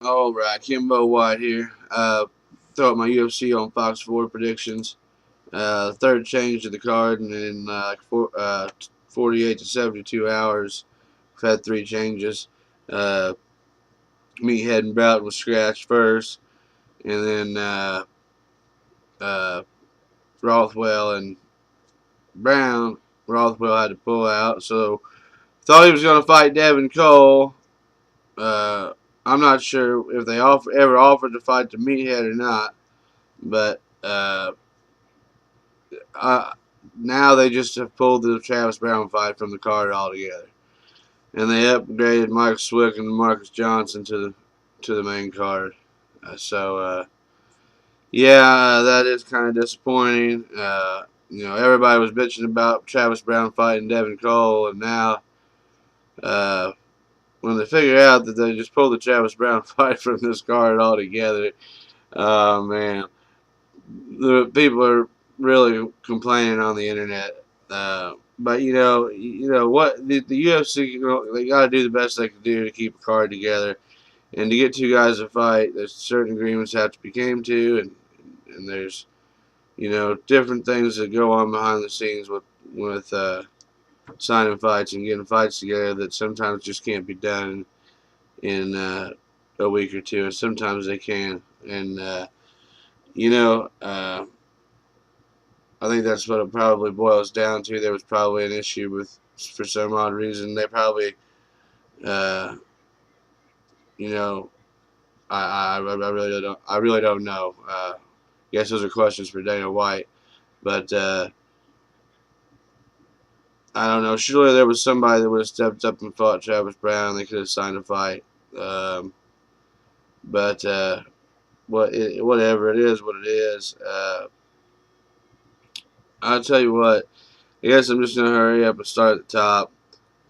All right, Kimbo White here. Throw up my UFC on Fox 4 predictions. Third change to the card, and in 48 to 72 hours, we've had three changes. Uh, Meathead and Broughton was scratched first, and then uh, Rothwell and Brown. Rothwell had to pull out, so thought he was going to fight Devin Cole. Uh, I'm not sure if they ever offered to fight the Meathead or not, but uh, now they just have pulled the Travis Brown fight from the card altogether, and they upgraded Mike Swick and Marcus Johnson to the main card. Yeah, that is kind of disappointing. Everybody was bitching about Travis Brown fighting Devin Cole, and now uh, when they figure out that they just pulled the Travis Brown fight from this card altogether, oh man, the people are really complaining on the internet. But what the UFC, they got to do the best they can do to keep a card together, and to get two guys to fight. There's certain agreements have to be came to, and there's different things that go on behind the scenes with signing fights and getting fights together that sometimes just can't be done in a week or two, and sometimes they can. And you know. I think that's what it probably boils down to. There was probably an issue for some odd reason. They probably, uh, you know, I really don't know. Guess those are questions for Dana White, but I don't know. Surely there was somebody that would have stepped up and fought Travis Brown. They could have signed a fight, um, but whatever it is, what it is. I'll tell you what. I guess I'm just gonna hurry up and start at the top.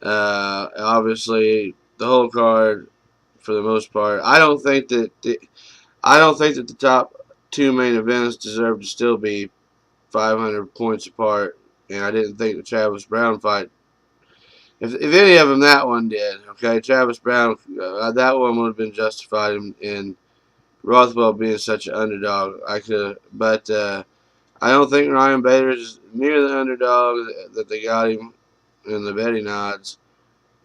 Obviously, the whole card, for the most part, I don't think that the top two main events deserve to still be 500 points apart. And I didn't think the Travis Brown fight, if any of them, that one did. Okay, Travis Brown, that one would have been justified in Rothwell being such an underdog. But I don't think Ryan Bader is near the underdog that they got him in the betting odds.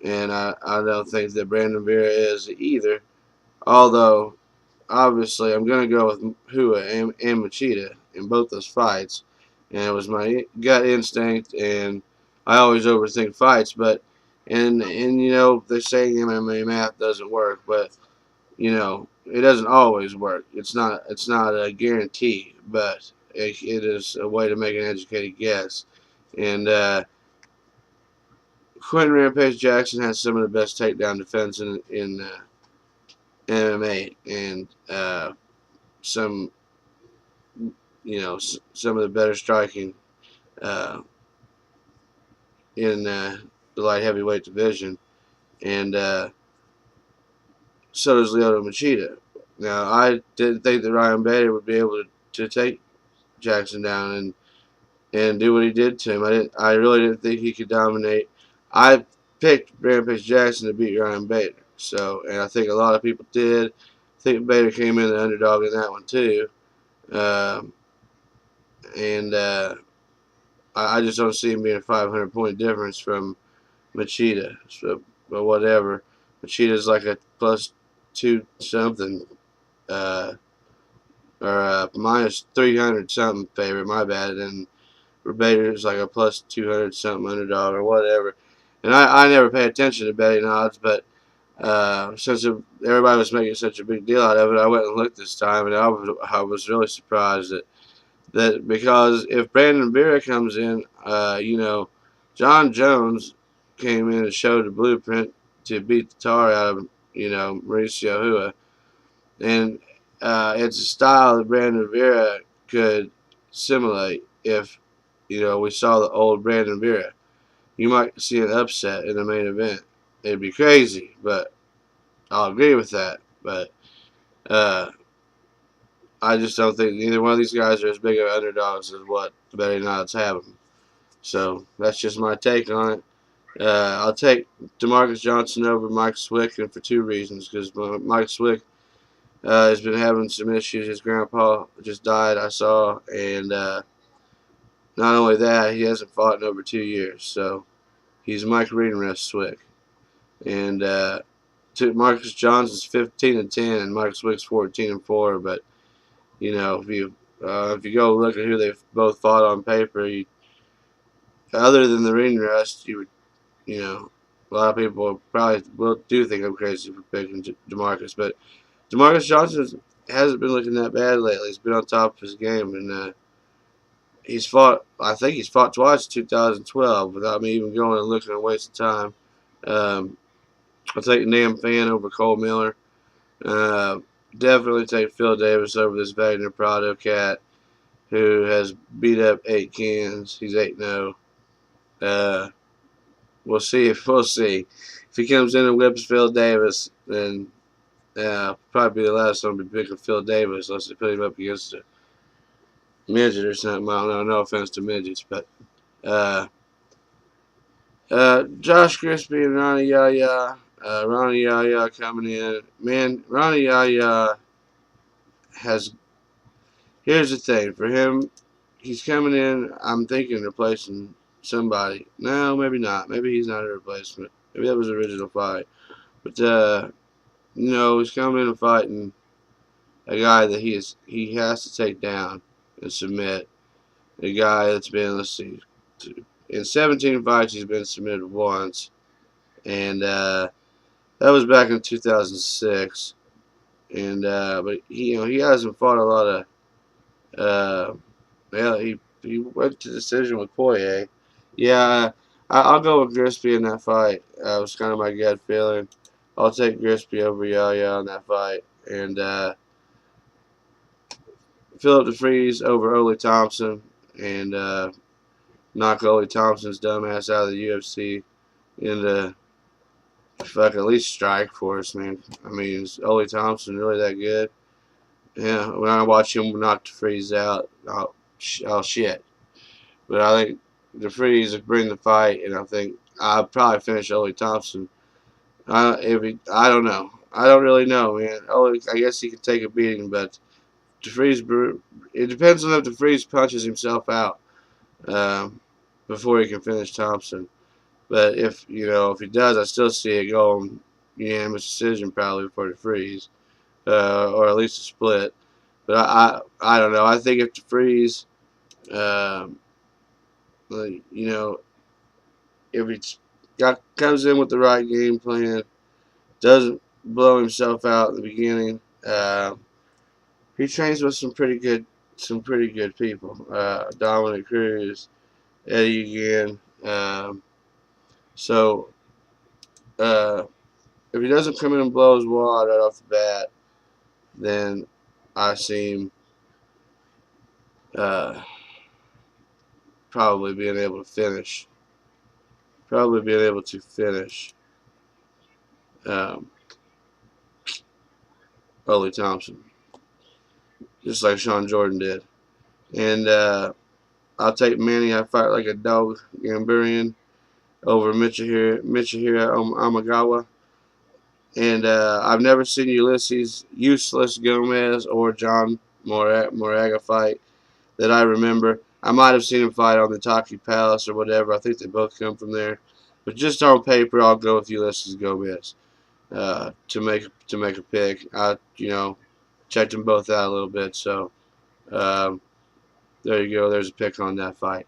And I don't think that Brandon Vera is either. Although, obviously, I'm going to go with Hua and Machida in both those fights. And it was my gut instinct, and I always overthink fights. But, and they're saying MMA math doesn't work, but, it doesn't always work. It's not a guarantee, but it is a way to make an educated guess. And, Quentin Rampage Jackson has some of the best takedown defense in MMA, and some some of the better striking uh, in the light heavyweight division, and so does Lyoto Machida. Now, I didn't think that Ryan Bader would be able to take Jackson down and do what he did to him. I really didn't think he could dominate. I picked Rampage Jackson to beat Ryan Bader. So, and I think a lot of people did. I think Bader came in the underdog in that one too. Um, and I just don't see him being a 500 point difference from Machida. So, but whatever. Machida's like a plus two something, uh, or minus 300 something favorite. My bad. And Bader's like a plus 200 something underdog or whatever. And I never pay attention to betting odds, but since everybody was making such a big deal out of it, I went and looked this time, and I was really surprised that because if Brandon Vera comes in, John Jones came in and showed the blueprint to beat the tar out of Mauricio Hua, and it's a style that Brandon Vera could simulate if we saw the old Brandon Vera. You might see an upset in the main event. It'd be crazy, but I'll agree with that. But uh, I just don't think either one of these guys are as big of underdogs as what the betting odds have them. So that's just my take on it. I'll take Demarcus Johnson over Mike Swick, and for two reasons. Because Mike Swick He's been having some issues. His grandpa just died, I saw, and not only that, he hasn't fought in over 2 years. So he's Mike Reenrest Swick, and Marcus Johnson's 15-10, and Mike Swick's 14-4. But if you go look at who they've both fought on paper, other than the Reenrest, a lot of people probably will do think I'm crazy for picking DeMarcus, but DeMarcus Johnson hasn't been looking that bad lately. He's been on top of his game, and he's fought. I think he's fought twice in 2012 without me even going and looking and wasting time. Um, I'll take Nam Fan over Cole Miller. Uh, Definitely take Phil Davis over this Wagner Prado cat who has beat up 8 cans. He's 8-0. We'll see if he comes in and whips Phil Davis, then probably be the last one to be picking Phil Davis unless they put him up against a midget or something. I don't know. No offense to midgets, but uh, Josh Crispy and Ronnie Yaya. Ronnie Yaya coming in. Man, Ronnie Yaya has. Here's the thing for him. He's coming in. I'm thinking replacing somebody. No, maybe not. Maybe he's not a replacement. Maybe that was the original fight. But he's coming in and fighting a guy that he has to take down and submit. A guy that's been, let's see, in 17 fights he's been submitted once, and that was back in 2006. And but he hasn't fought a lot of. Well, he went to decision with Poirier. Yeah, I'll go with Crispy in that fight. That was kind of my gut feeling. I'll take Crispy over Yaya in that fight, and Philip DeFries over Ole Thompson, and knock Ole Thompson's dumbass out of the UFC and fuck at least strike for us, man. I mean, is Ole Thompson really that good? Yeah, when I watch him knock DeFries out, oh shit. But I think DeFries would bring the fight, and I think I'll probably finish Ole Thompson. I don't know. I don't really know, man. I guess he could take a beating, but DeFries, it depends on if DeFries punches himself out um, before he can finish Thompson. But if he does, I still see it going unanimous decision probably for DeFries, or at least a split. But I don't know. I think if DeFries, um, if he comes in with the right game plan, doesn't blow himself out in the beginning. He trains with some pretty good people. Dominic Cruz, Eddie again. So if he doesn't come in and blow his wad right off the bat, then I see him uh, probably being able to finish. Probably being able to finish um, Ole Thompson, just like Sean Jordan did. And I'll take Manny. I fight like a dog, Gambarian, over Michihiro Amagawa. And I've never seen Useless Gomez or John Moraga fight that I remember. I might have seen him fight on the Taki Palace or whatever. I think they both come from there. But just on paper, I'll go with Ulysses Gomez to make a pick. I checked them both out a little bit, so um, there you go. There's a pick on that fight.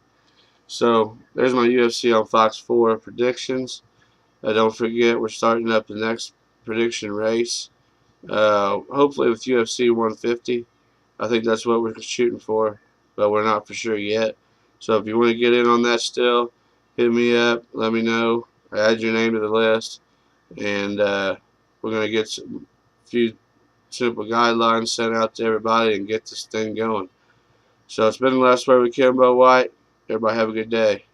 So there's my UFC on Fox 4 predictions. Don't forget, we're starting up the next prediction race. Hopefully with UFC 150. I think that's what we're shooting for, but we're not for sure yet. So if you want to get in on that still, hit me up. Let me know. Add your name to the list, and we're going to get a few simple guidelines sent out to everybody and get this thing going. So it's been the last word with Kimbo White. Everybody have a good day.